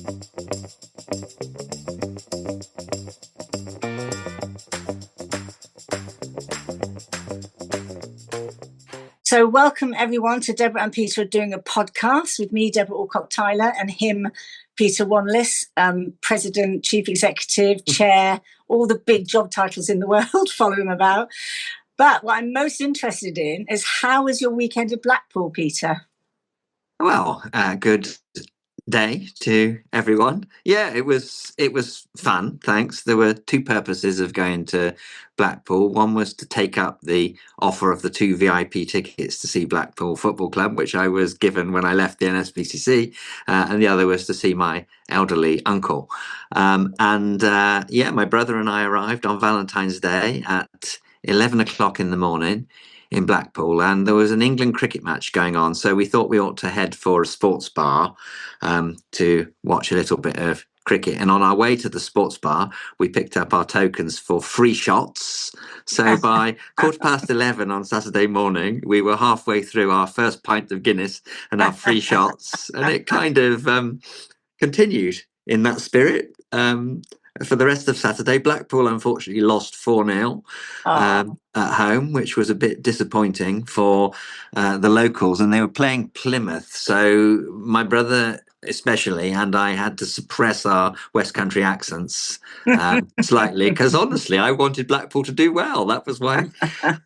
So welcome everyone to Debra and Peter doing a podcast with me, Deborah Alcock-Tyler, and him, Peter Wanless, President, Chief Executive, Chair, all the big job titles in the world, follow him about. But what I'm most interested in is how was your weekend in Blackpool, Peter? Well, good day to everyone. Yeah, it was fun, thanks. There were two purposes of going to Blackpool. One was to take up the offer of the 2 VIP tickets to see Blackpool Football Club, which I was given when I left the NSPCC, and the other was to see my elderly uncle. My brother and I arrived on Valentine's Day at 11 o'clock in the morning in Blackpool, and there was an England cricket match going on, so we thought we ought to head for a sports bar to watch a little bit of cricket. And on our way to the sports bar, we picked up our tokens for free shots. So by 11:15 on Saturday morning, we were halfway through our first pint of Guinness and our free shots, and it kind of continued in that spirit. For the rest of Saturday, Blackpool unfortunately lost 4-0 at home, which was a bit disappointing for the locals, and they were playing Plymouth. So my brother especially and I had to suppress our West Country accents slightly, because honestly I wanted Blackpool to do well. That was why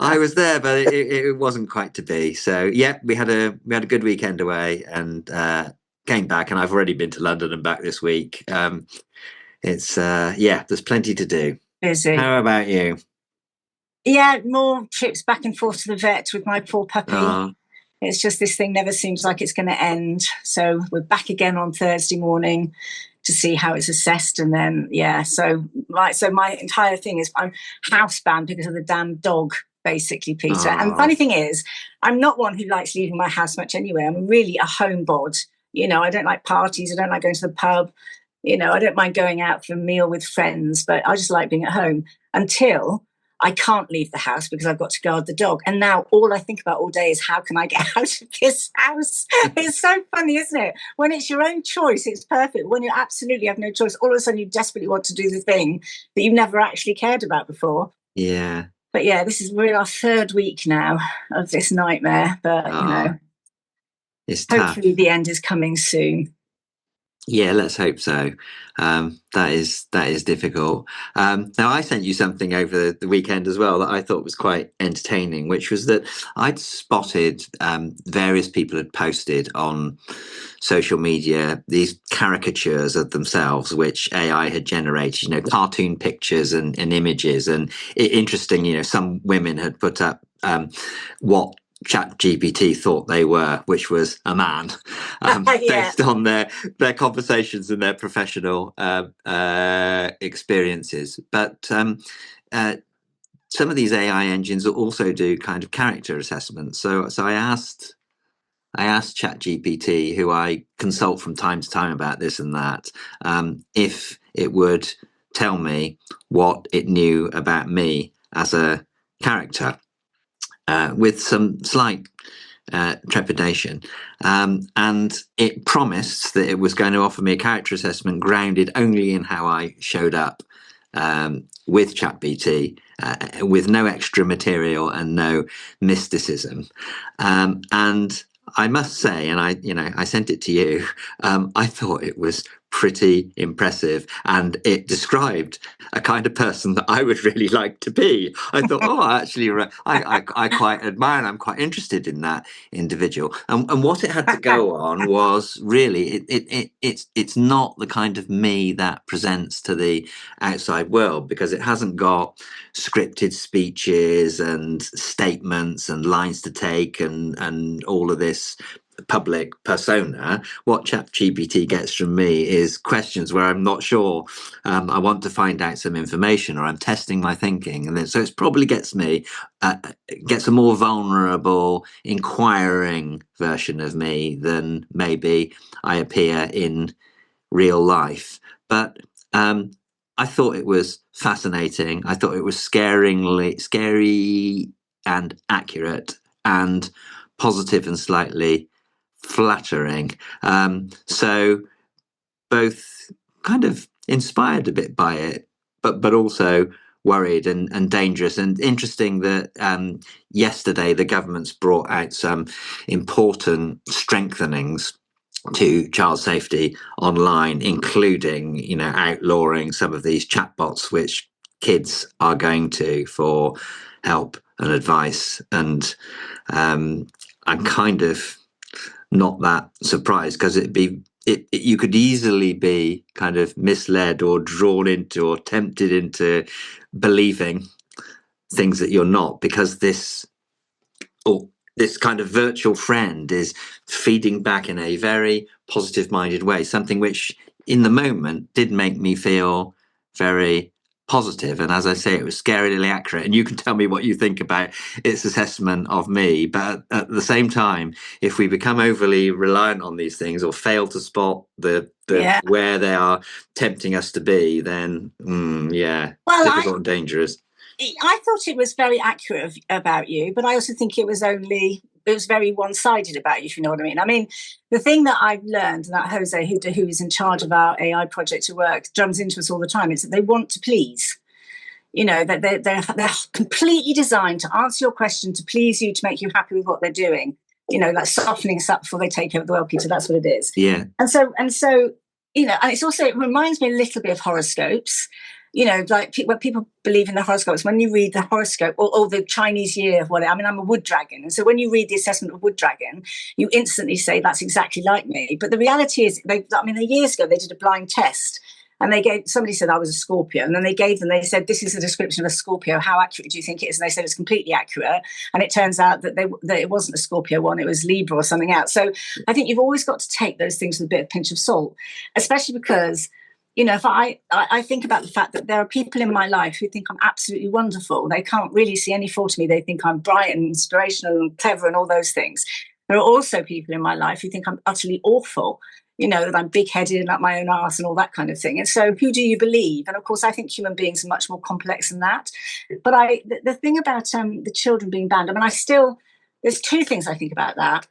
I was there, but it wasn't quite to be. So yeah, we had a good weekend away, and came back, and I've already been to London and back this week. It's there's plenty to do. Busy. How about you? Yeah, more trips back and forth to the vet with my poor puppy. It's just this thing never seems like it's going to end. So we're back again on Thursday morning to see how it's assessed, and then so my entire thing is I'm housebound because of the damn dog, basically, Peter. And the funny thing is, I'm not one who likes leaving my house much anyway. I'm really a homebod. You know, I don't like parties. I don't like going to the pub. You know, I don't mind going out for a meal with friends, but I just like being at home until I can't leave the house because I've got to guard the dog. And now all I think about all day is how can I get out of this house? It's so funny, isn't it? When it's your own choice, it's perfect. When you absolutely have no choice, all of a sudden you desperately want to do the thing that you've never actually cared about before. Yeah. But yeah, we're our third week now of this nightmare. But, you know, it's hopefully tough. the end is coming soon. Yeah, let's hope so. That is difficult. Now, I sent you something over the weekend as well that I thought was quite entertaining, which was that I'd spotted various people had posted on social media these caricatures of themselves, which AI had generated, you know, cartoon pictures and images. And interesting, you know, some women had put up what ChatGPT thought they were, which was a man, based on their conversations and their professional experiences. But some of these AI engines also do kind of character assessments. So I asked ChatGPT, who I consult from time to time about this and that, if it would tell me what it knew about me as a character. With some slight trepidation. And it promised that it was going to offer me a character assessment grounded only in how I showed up with ChatGPT, with no extra material and no mysticism. And I must say, and I sent it to you, I thought it was pretty impressive, and it described a kind of person that I would really like to be. I thought, actually, I quite admire and I'm quite interested in that individual. And what it had to go on was really, it's not the kind of me that presents to the outside world, because it hasn't got scripted speeches and statements and lines to take and all of this public persona. What ChatGPT gets from me is questions where I'm not sure. I want to find out some information, or I'm testing my thinking, and then so it probably gets a more vulnerable, inquiring version of me than maybe I appear in real life. But I thought it was fascinating. I thought it was scary and accurate and positive and slightly flattering. So both kind of inspired a bit by it, but also worried and dangerous. And interesting that yesterday the government's brought out some important strengthenings to child safety online, including, you know, outlawing some of these chatbots which kids are going to for help and advice. And I'm kind of not that surprised, because you could easily be kind of misled or drawn into or tempted into believing things that you're not, because this kind of virtual friend is feeding back in a very positive minded way, something which in the moment did make me feel very positive. And as I say, it was scarily accurate. And you can tell me what you think about its assessment of me. But at the same time, if we become overly reliant on these things or fail to spot the where they are tempting us to be, then difficult and dangerous. I thought it was very accurate about you, but I also think it was very one-sided about you, if you know what I mean. I mean, the thing that I've learned, that Jose, who is in charge of our AI project at work, drums into us all the time, is that they want to please. You know, that they're completely designed to answer your question, to please you, to make you happy with what they're doing. You know, like softening us up before they take over the world, Peter. That's what it is. Yeah. And so, you know, and it reminds me a little bit of horoscopes. You know, like when people believe in the horoscopes, when you read the horoscope or the Chinese year of whatever, I mean, I'm a wood dragon. And so when you read the assessment of wood dragon, you instantly say, that's exactly like me. But the reality is, years ago, they did a blind test and somebody said I was a Scorpio. And then they said, this is a description of a Scorpio. How accurate do you think it is? And they said it's completely accurate. And it turns out that it wasn't a Scorpio one, it was Libra or something else. So I think you've always got to take those things with a bit of pinch of salt, especially because, you know, if I think about the fact that there are people in my life who think I'm absolutely wonderful. They can't really see any fault in me. They think I'm bright and inspirational and clever and all those things. There are also people in my life who think I'm utterly awful, you know, that I'm big-headed and up my own arse and all that kind of thing. And so who do you believe? And of course, I think human beings are much more complex than that. But the thing about the children being banned, I mean, there's two things I think, about that.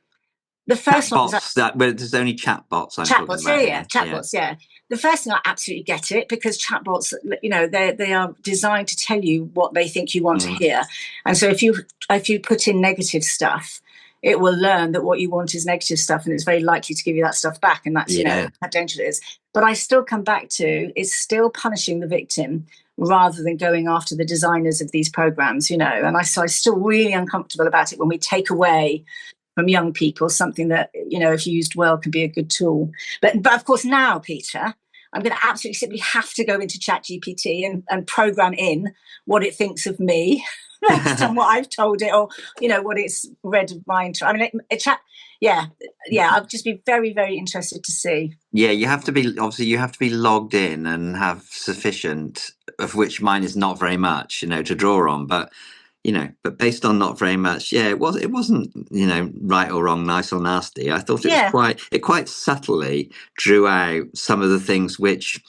The first one is there's only chatbots. Chatbots, yeah. The first thing, I absolutely get it, because chatbots, you know, they are designed to tell you what they think you want to hear. And so if you put in negative stuff, it will learn that what you want is negative stuff, and it's very likely to give you that stuff back. And that's, you know, how dangerous it is. But I still come back to, it's still punishing the victim rather than going after the designers of these programs, you know. And I'm still really uncomfortable about it when we take away from young people something that, you know, if used well, can be a good tool. But of course now, Peter, I'm going to absolutely simply have to go into ChatGPT and program in what it thinks of me based on what I've told it, or, you know, what it's read of mine. I mean, I'll just be very, very interested to see. Yeah, you have to be logged in and have sufficient, of which mine is not very much, you know, to draw on. But, you know, based on not very much, it wasn't, you know, right or wrong, nice or nasty. I thought it quite subtly drew out some of the things which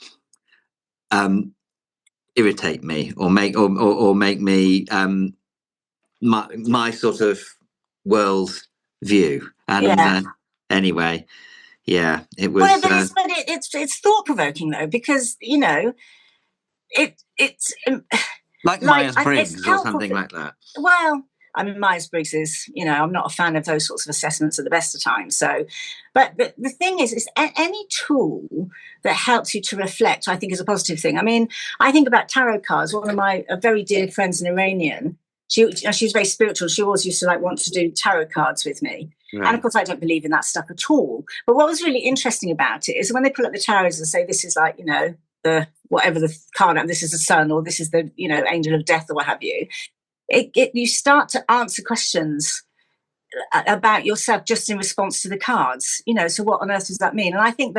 irritate me or make me my sort of world view. And anyway, it was. Well, but it's thought provoking though, because, you know, it's like Myers-Briggs or something like that. Well, I mean, Myers-Briggs is, you know, I'm not a fan of those sorts of assessments at the best of times. So, but the thing is any tool that helps you to reflect, I think, is a positive thing. I mean, I think about tarot cards. One of my very dear friends, an Iranian, she was very spiritual. She always used to want to do tarot cards with me. Right. And of course, I don't believe in that stuff at all. But what was really interesting about it is when they pull up the tarots and say, this is like, you know, the whatever the card, this is the sun, or this is the, you know, angel of death, or what have you. You start to answer questions about yourself just in response to the cards, you know. So what on earth does that mean? And I think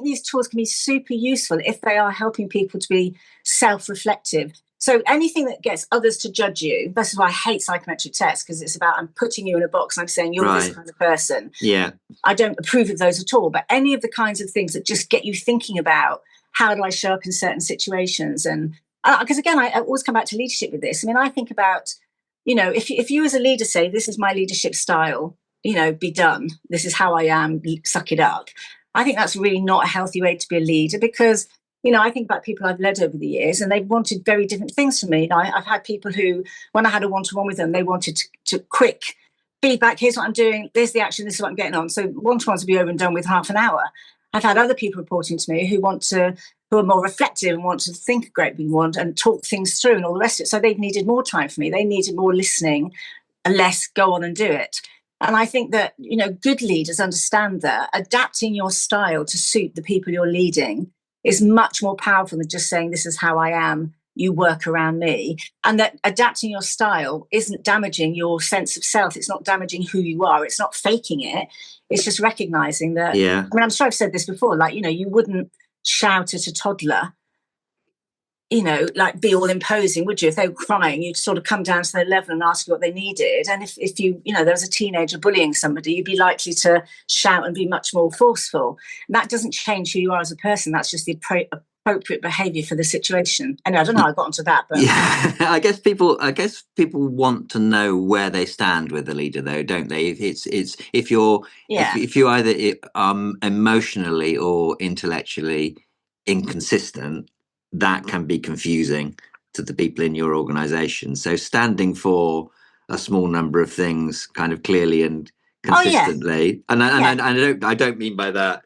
these tools can be super useful if they are helping people to be self-reflective. So anything that gets others to judge you, that's why I hate psychometric tests, because it's about, I'm putting you in a box, I'm saying you're this kind of person. Yeah. I don't approve of those at all. But any of the kinds of things that just get you thinking about, how do I show up in certain situations? And because again, I always come back to leadership with this. I mean, I think about, you know, if you as a leader say, this is my leadership style, you know, be done. This is how I am, suck it up. I think that's really not a healthy way to be a leader, because, you know, I think about people I've led over the years, and they've wanted very different things from me. I've had people who, when I had a one-to-one with them, they wanted to quick feedback. Here's what I'm doing. There's the action. This is what I'm getting on. So one-to-ones will be over and done with half an hour. I've had other people reporting to me who are more reflective and want to think a great big one and talk things through and all the rest of it. So they've needed more time from me. They needed more listening and less go on and do it. And I think that, you know, good leaders understand that adapting your style to suit the people you're leading is much more powerful than just saying, this is how I am, you work around me. And that adapting your style isn't damaging your sense of self. It's not damaging who you are. It's not faking it. It's just recognizing that. Yeah. I mean, I'm sure I've said this before, like, you know, you wouldn't shout at a toddler, you know, like be all imposing, would you? If they were crying, you'd sort of come down to their level and ask what they needed. And if you know, there was a teenager bullying somebody, you'd be likely to shout and be much more forceful. And that doesn't change who you are as a person. That's just the appropriate behavior for the situation. And I don't know how I got onto that, but yeah, I guess people want to know where they stand with the leader, though, don't they? It's if you either emotionally or intellectually inconsistent, that can be confusing to the people in your organization. So standing for a small number of things kind of clearly and consistently, I don't mean by that,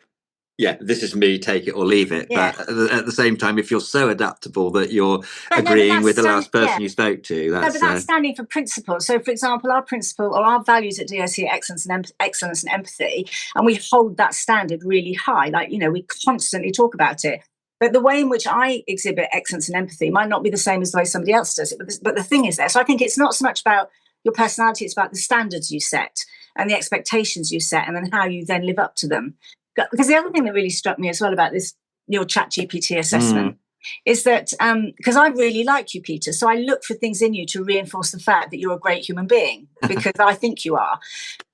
yeah, this is me, take it or leave it. Yeah. But at the same time, if you're so adaptable that you're agreeing with the last person you spoke to, that's standing for principle. So, for example, our principle or our values at DSC are excellence and empathy, and we hold that standard really high. Like, you know, we constantly talk about it. But the way in which I exhibit excellence and empathy might not be the same as the way somebody else does it. But the thing is there. So I think it's not so much about your personality, it's about the standards you set and the expectations you set and then how you then live up to them. Because the other thing that really struck me as well about this, your ChatGPT assessment, is that because I really like you, Peter, so I look for things in you to reinforce the fact that you're a great human being, because I think you are.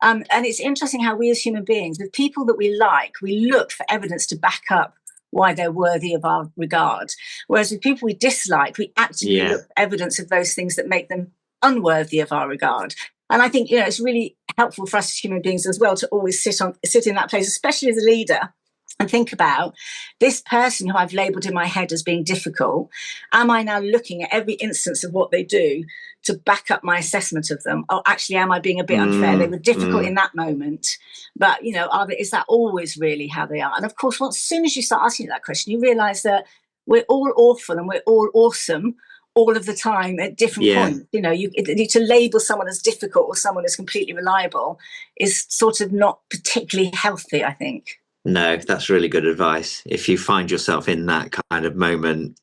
And it's interesting how we as human beings, with people that we like, we look for evidence to back up why they're worthy of our regard. Whereas with people we dislike, we actively look for evidence of those things that make them unworthy of our regard. And I think, you know, it's really helpful for us as human beings as well to always sit in that place, especially as a leader, and think about this person who I've labelled in my head as being difficult. Am I now looking at every instance of what they do to back up my assessment of them? Or actually, am I being a bit unfair? They were difficult in that moment, but, you know, is that always really how they are? And of course, as soon as you start asking that question, you realise that we're all awful and we're all awesome all of the time at different points. You know, to label someone as difficult or someone as completely reliable is sort of not particularly healthy, I think. No, that's really good advice. If you find yourself in that kind of moment,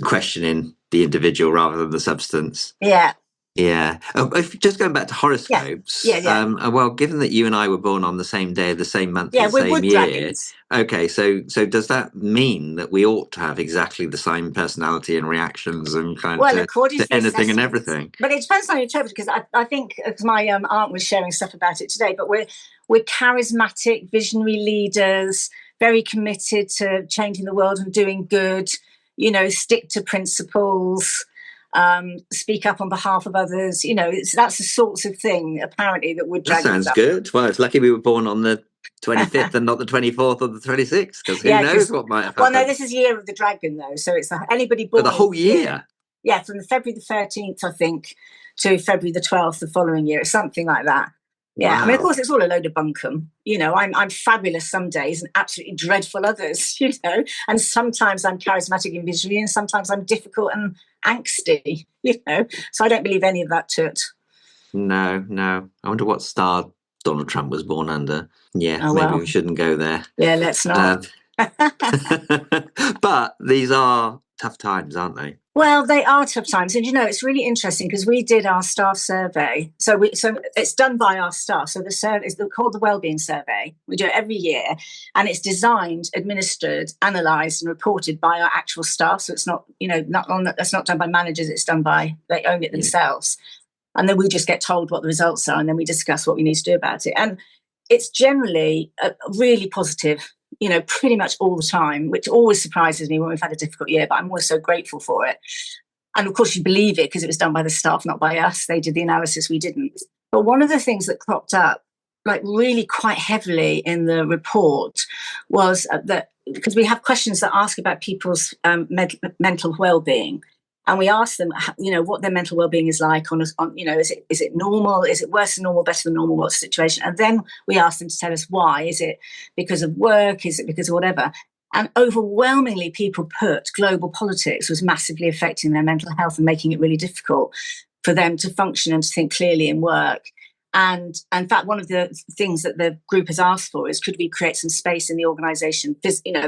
questioning the individual rather than the substance. Yeah. Yeah. Just going back to horoscopes. Well, given that you and I were born on the same day, the same month, the same year. Dragons. Okay, so does that mean that we ought to have exactly the same personality and reactions and kind of to anything and everything? But it depends on your interpreter, because I think, because my aunt was sharing stuff about it today, but we're charismatic, visionary leaders, very committed to changing the world and doing good, you know, stick to principles, speak up on behalf of others. You know, that's the sorts of thing, apparently, that would drag us up. That sounds good. Well, it's lucky we were born on the 25th and not the 24th or the 26th, because who knows what might have happened. Well, no, this is Year of the Dragon, though, so it's anybody born... For the whole year? Yeah, from February the 13th, I think, to February the 12th the following year, something like that. Yeah, wow. I mean, of course, it's all a load of bunkum. You know, I'm fabulous some days and absolutely dreadful others, you know, and sometimes I'm charismatic and visionary and sometimes I'm difficult and angsty, you know, so I don't believe any of that to it. No. I wonder what star Donald Trump was born under. Yeah, maybe we shouldn't go there. Yeah, let's not. But these are tough times, aren't they? Well, they are tough times. And, you know, it's really interesting because we did our staff survey. So it's done by our staff. So the survey is called the Wellbeing Survey. We do it every year. And it's designed, administered, analysed and reported by our actual staff. So it's not, you know, that's not done by managers. It's done by, they own it themselves. And then we just get told what the results are and then we discuss what we need to do about it. And it's generally really positive, you know, pretty much all the time, which always surprises me when we've had a difficult year, but I'm always so grateful for it. And of course you believe it because it was done by the staff, not by us. They did the analysis, we didn't. But one of the things that cropped up like really quite heavily in the report was that, because we have questions that ask about people's mental well-being, and we ask them, what their mental well-being is like on, is it normal? Is it worse than normal, better than normal? What's the situation? And then we ask them to tell us why. Is it because of work? Is it because of whatever? And overwhelmingly, people put global politics was massively affecting their mental health and making it really difficult for them to function and to think clearly in work. And in fact, one of the things that the group has asked for is, could we create some space in the organisation,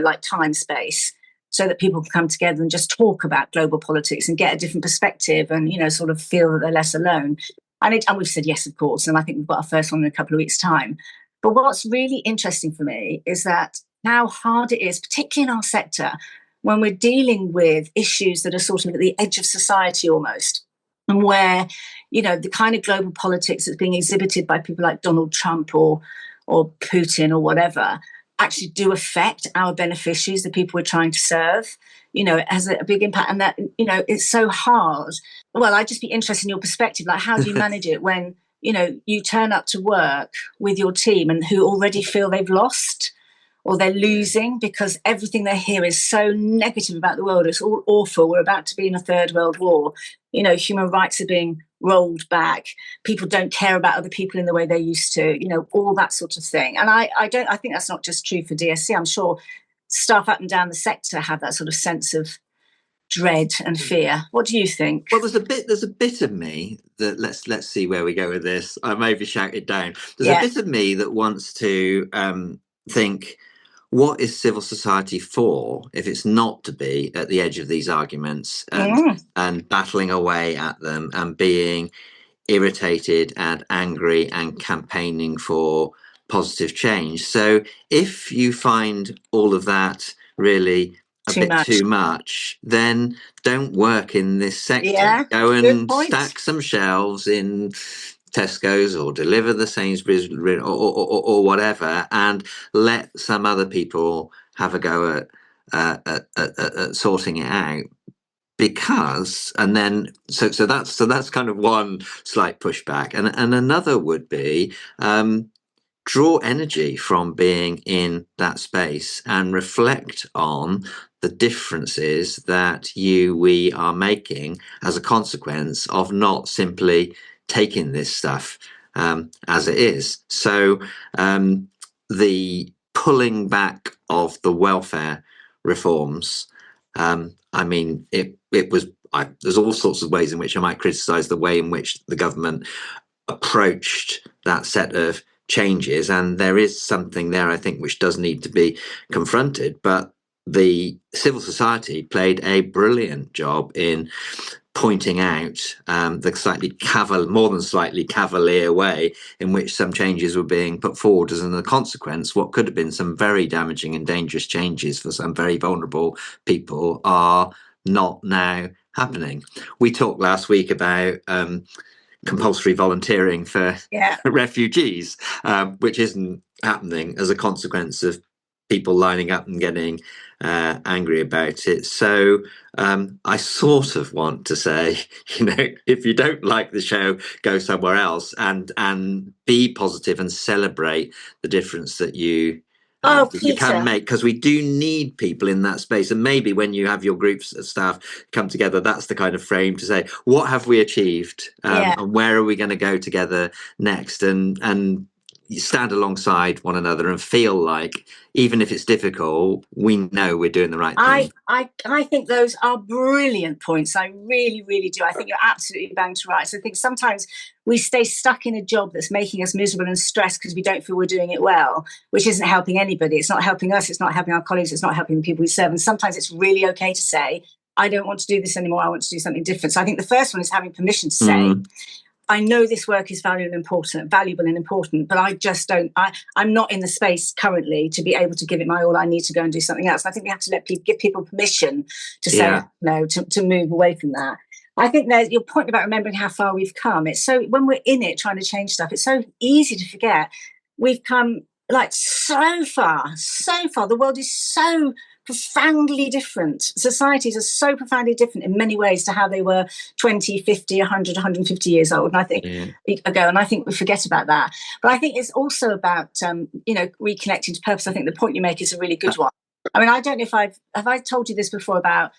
like time space, so that people can come together and just talk about global politics and get a different perspective and, sort of feel that they're less alone. And we've said yes, of course. And I think we've got our first one in a couple of weeks' time. But what's really interesting for me is that how hard it is, particularly in our sector, when we're dealing with issues that are sort of at the edge of society almost, and where, the kind of global politics that's being exhibited by people like Donald Trump or Putin or whatever actually do affect our beneficiaries, the people we're trying to serve. It has a big impact, and that, it's so hard. Well, I'd just be interested in your perspective. Like, how do you manage it when, you turn up to work with your team and who already feel they've lost, or they're losing because everything they hear is so negative about the world. It's all awful. We're about to be in a third world war. Human rights are being rolled back. People don't care about other people in the way they used to, all that sort of thing. And I think that's not just true for DSC. I'm sure staff up and down the sector have that sort of sense of dread and fear. What do you think? Well, there's a bit of me that let's see where we go with this. I maybe shout it down. There's a bit of me that wants to think, what is civil society for if it's not to be at the edge of these arguments and battling away at them and being irritated and angry and campaigning for positive change? So if you find all of that really too much, then don't work in this sector. Yeah, go and stack some shelves in Tesco's or deliver the Sainsbury's or whatever, and let some other people have a go at sorting it out. Because, and then so that's kind of one slight pushback, and another would be draw energy from being in that space and reflect on the differences that we are making as a consequence of not simply taking this stuff as it is. So the pulling back of the welfare reforms, it was, there's all sorts of ways in which I might criticise the way in which the government approached that set of changes, and there is something there, I think, which does need to be confronted. But the civil society played a brilliant job in pointing out the slightly more than slightly cavalier way in which some changes were being put forward, as a consequence, what could have been some very damaging and dangerous changes for some very vulnerable people are not now happening. We talked last week about compulsory volunteering for refugees, which isn't happening as a consequence of people lining up and getting angry about it. So I sort of want to say, if you don't like the show, go somewhere else and be positive and celebrate the difference that you can make, because we do need people in that space. And maybe when you have your groups of staff come together, that's the kind of frame to say, what have we achieved, and where are we going to go together next, and you stand alongside one another and feel like, even if it's difficult, we know we're doing the right thing. I think those are brilliant points. I really, really do. I think you're absolutely bang to right. So I think sometimes we stay stuck in a job that's making us miserable and stressed because we don't feel we're doing it well, which isn't helping anybody. It's not helping us. It's not helping our colleagues. It's not helping the people we serve. And sometimes it's really okay to say, I don't want to do this anymore. I want to do something different. So I think the first one is having permission to say, I know this work is valuable and important, but I just don't, I'm not in the space currently to be able to give it my all. I need to go and do something else. And I think we have to give people permission to say no, to move away from that. I think there's your point about remembering how far we've come. It's so, when we're in it trying to change stuff, it's so easy to forget we've come like so far. The world is so profoundly different. Societies are so profoundly different in many ways to how they were 20, 50, 100, 150 years old. And I think ago, and I think we forget about that. But I think it's also about, reconnecting to purpose. I think the point you make is a really good one. I mean, I don't know if I told you this before about,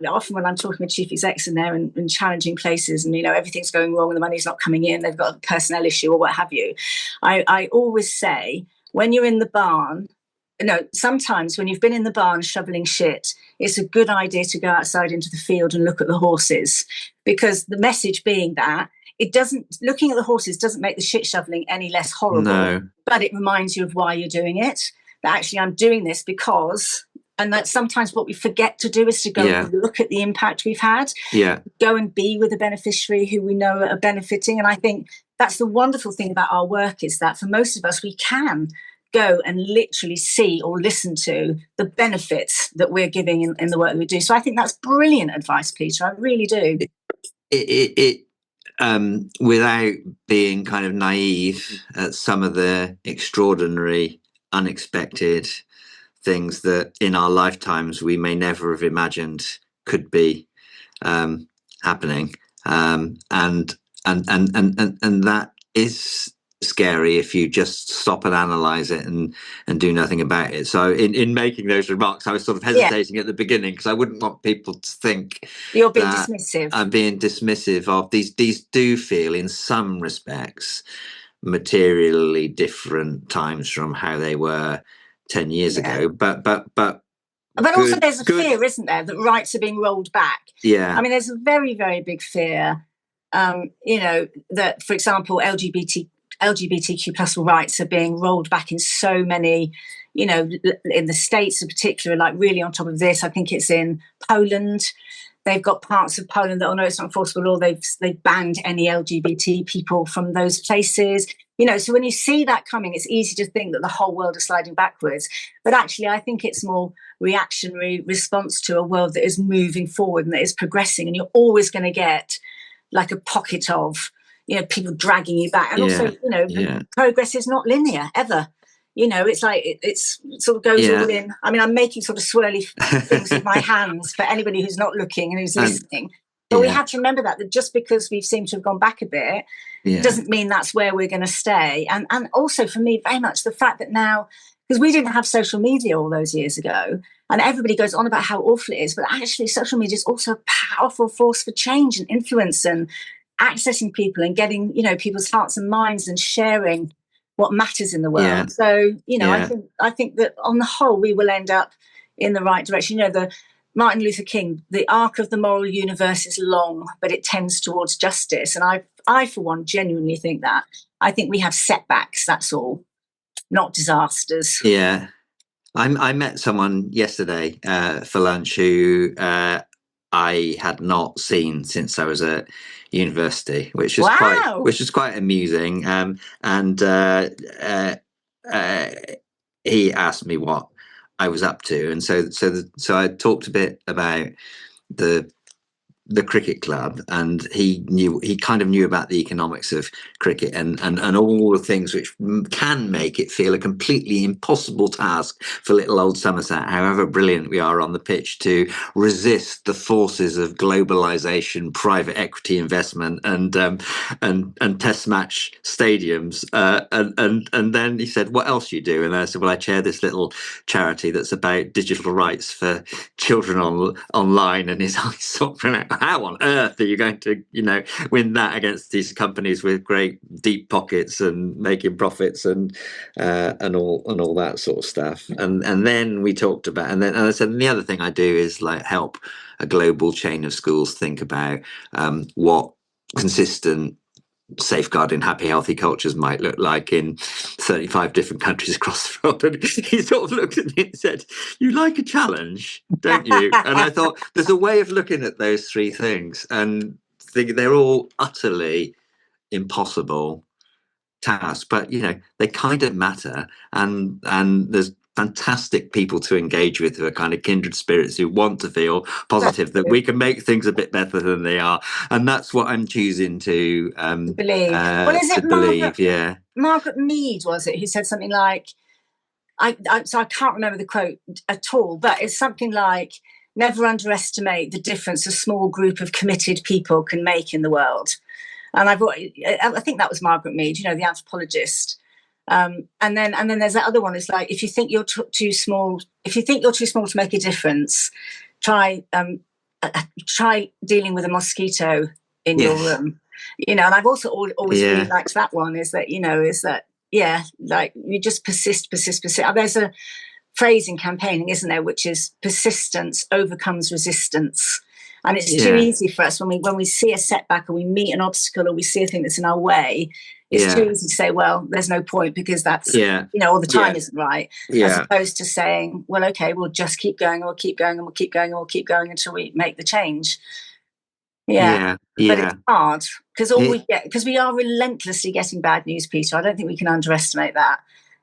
often when I'm talking with chief execs in there and challenging places and, everything's going wrong and the money's not coming in, they've got a personnel issue or what have you. I always say, when you're in the barn, sometimes when you've been in the barn shoveling shit, it's a good idea to go outside into the field and look at the horses, because the message being that looking at the horses doesn't make the shit shoveling any less horrible, but it reminds you of why you're doing it. That actually I'm doing this because, and that sometimes what we forget to do is to go and look at the impact we've had, go and be with a beneficiary who we know are benefiting. And I think that's the wonderful thing about our work, is that for most of us, we can go and literally see or listen to the benefits that we're giving in the work that we do. So I think that's brilliant advice, Peter. I really do. Without being kind of naive at some of the extraordinary, unexpected things that in our lifetimes we may never have imagined could be happening, and that is scary if you just stop and analyze it and do nothing about it. So in making those remarks, I was sort of hesitating at the beginning, because I wouldn't want people to think you're being dismissive. I'm being dismissive of these do feel in some respects materially different times from how they were 10 years ago, but also there's a fear, isn't there, that rights are being rolled back. I mean, there's a very, very big fear, that, for example, LGBTQ plus rights are being rolled back in so many, in the States in particular, like really on top of this. I think it's in Poland. They've got parts of Poland that, it's not enforceable law, they've banned any LGBT people from those places. So when you see that coming, it's easy to think that the whole world is sliding backwards. But actually, I think it's more reactionary response to a world that is moving forward and that is progressing. And you're always going to get like a pocket of, people dragging you back. And also, progress is not linear ever. It's like it sort of goes all in. I mean, I'm making sort of swirly things with my hands for anybody who's not looking and who's listening. But we have to remember that just because we seem to have gone back a bit doesn't mean that's where we're going to stay. And also for me, very much the fact that now, because we didn't have social media all those years ago, and everybody goes on about how awful it is, but actually social media is also a powerful force for change and influence and accessing people and getting, people's hearts and minds and sharing what matters in the world. So, I think that on the whole, we will end up in the right direction. The Martin Luther King, the arc of the moral universe is long, but it tends towards justice. And I, for one, genuinely think that. I think we have setbacks, that's all, not disasters. Yeah. I met someone yesterday for lunch who I had not seen since I was at university, which is quite amusing. And he asked me what I was up to, and so I talked a bit about the cricket club, and he kind of knew about the economics of cricket and all the things which can make it feel a completely impossible task for little old Somerset, however brilliant we are on the pitch, to resist the forces of globalization, private equity investment, and test match stadiums. And then he said, "What else you do?" And I said, "Well, I chair this little charity that's about digital rights for children online." And his eyes sort of, how on earth are you going to, win that against these companies with great deep pockets and making profits and all that sort of stuff? And then we talked about, and I said, and the other thing I do is like help a global chain of schools think about what consistent safeguarding happy, healthy cultures might look like in 35 different countries across the world. And he sort of looked at me and said, "You like a challenge, don't you?" And I thought, there's a way of looking at those three things and think they're all utterly impossible tasks, but they kind of matter, and there's fantastic people to engage with who are kind of kindred spirits who want to feel positive that we can make things a bit better than they are. And that's what I'm choosing to believe. Well, is it believe? Margaret Mead, was it, who said something like, So I can't remember the quote at all, but it's something like, never underestimate the difference a small group of committed people can make in the world. And I think that was Margaret Mead, the anthropologist. And then there's that other one. It's like, if you think you're too small to make a difference, try dealing with a mosquito in your room. And I've also always really liked that one. Like you just persist. There's a phrase in campaigning, isn't there, which is persistence overcomes resistance. And it's too easy for us when we see a setback, or we meet an obstacle, or we see a thing that's in our way. It's too easy to say, well, there's no point because that's, or the time isn't right. As opposed to saying, well, okay, we'll just keep going, and we'll keep going, and we'll keep going, and we'll keep going until we make the change. But it's hard because we are relentlessly getting bad news, Peter. I don't think we can underestimate that.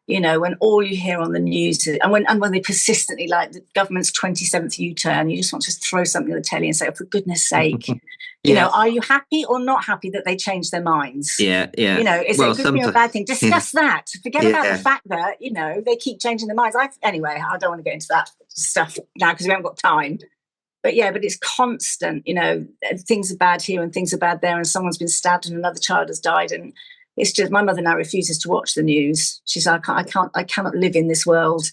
When all you hear on the news, and when they persistently, like the government's 27th U-turn, you just want to throw something on the telly and say, oh, for goodness sake, are you happy or not happy that they changed their minds? Is it a good thing or a bad thing? Discuss that. Forget about the fact that, they keep changing their minds. Anyway, I don't want to get into that stuff now because we haven't got time. But it's constant, things are bad here and things are bad there, and someone's been stabbed and another child has died, and it's just, my mother now refuses to watch the news. She's like, I cannot live in this world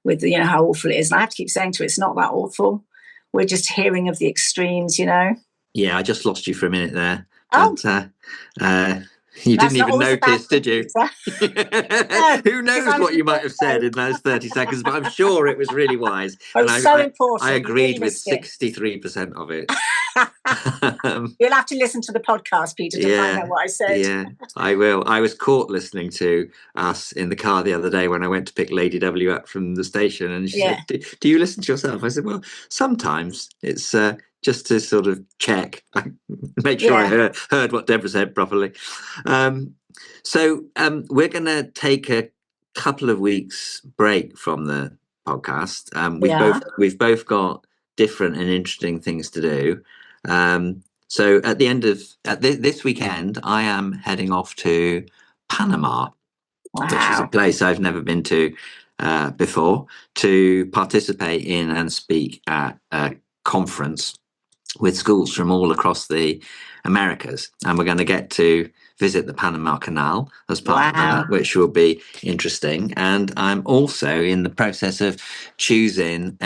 with how awful it is. And I have to keep saying to her, it's not that awful. We're just hearing of the extremes, Yeah, I just lost you for a minute there. But, you didn't even notice, did you? Who knows what you might have said in those 30 seconds, but I'm sure it was really wise. And so important. I agreed with 63% of it. You'll have to listen to the podcast, Peter, to find out what I said. Yeah, I will. I was caught listening to us in the car the other day when I went to pick Lady W up from the station, and she said, do you listen to yourself? I said, well, sometimes. It's just to sort of check, make sure I heard what Debra said properly. So we're going to take a couple of weeks break from the podcast. We've both got different and interesting things to do. So at the end of this weekend, I am heading off to Panama, which is a place I've never been to before, to participate in and speak at a conference with schools from all across the Americas. And we're going to get to visit the Panama Canal as part of that, which will be interesting. And I'm also in the process of choosing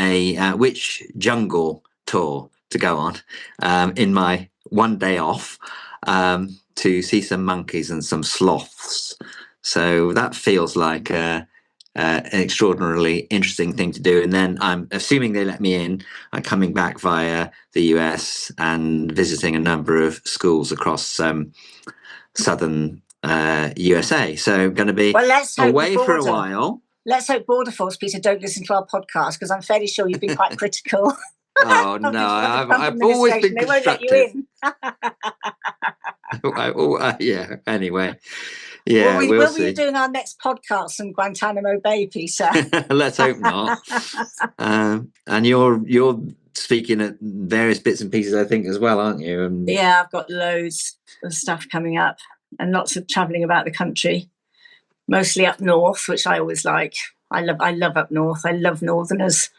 which jungle tour to go on in my one day off to see some monkeys and some sloths. So that feels like an extraordinarily interesting thing to do. And then I'm assuming they let me in. I'm coming back via the US and visiting a number of schools across southern USA. So I'm going to be away for a while. Let's hope Border Force, Peter, don't listen to our podcast, because I'm fairly sure you've been quite critical. Oh no, I've always been constructive. Anyway. Yeah, we'll see. Will we be doing our next podcast from Guantanamo Bay, Peter? Let's hope not. And you're speaking at various bits and pieces, I think, as well, aren't you? Yeah, I've got loads of stuff coming up and lots of travelling about the country, mostly up north, which I always like. I love up north. I love Northerners.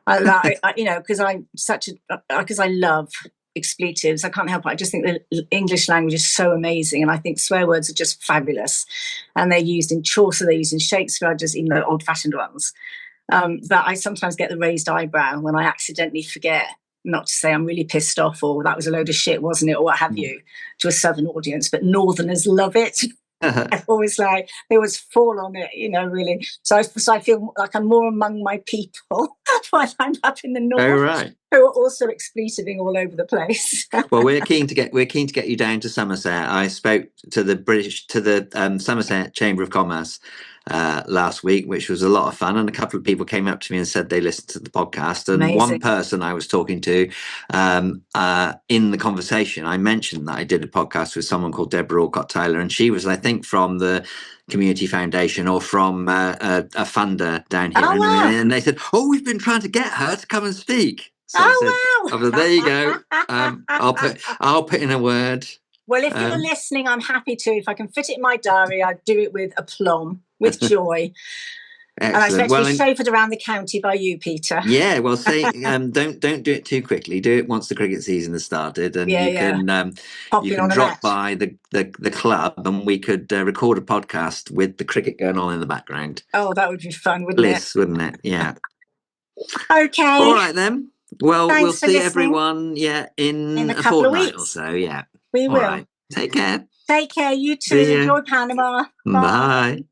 Because I love expletives. I can't help it. I just think the English language is so amazing, and I think swear words are just fabulous. And they're used in Chaucer, they're used in Shakespeare, even the old-fashioned ones. But I sometimes get the raised eyebrow when I accidentally forget not to say I'm really pissed off, or that was a load of shit, wasn't it, or what have you, to a southern audience. But Northerners love it. I always they always fall on it, really. So I feel like I'm more among my people when I'm up in the north. Oh, right. Who are also expletiving all over the place. Well, we're keen to get you down to Somerset. I spoke to the Somerset Chamber of Commerce last week, which was a lot of fun, and a couple of people came up to me and said they listened to the podcast. And amazing. One person I was talking to in the conversation, I mentioned that I did a podcast with someone called Debra Taylor, and she was, I think, from the Community Foundation or from a funder down here. And they said, oh, we've been trying to get her to come and speak. So I said, there you go. I'll put in a word. Well, if you're listening, I'm happy to. If I can fit it in my diary, I'd do it with aplomb, with joy. And I Excellent. expect to be favoured around the county by you, Peter. Yeah, well, say don't do it too quickly. Do it once the cricket season has started, and you can drop by the club, and we could record a podcast with the cricket going on in the background. Oh, that would be fun, wouldn't Bliss, wouldn't it? Yeah. Okay. All right then. Well, Thanks we'll for see listening. everyone. Yeah, in a fortnight or so. Yeah, we will. Right. Take care. Take care. You too. Enjoy Panama. Bye.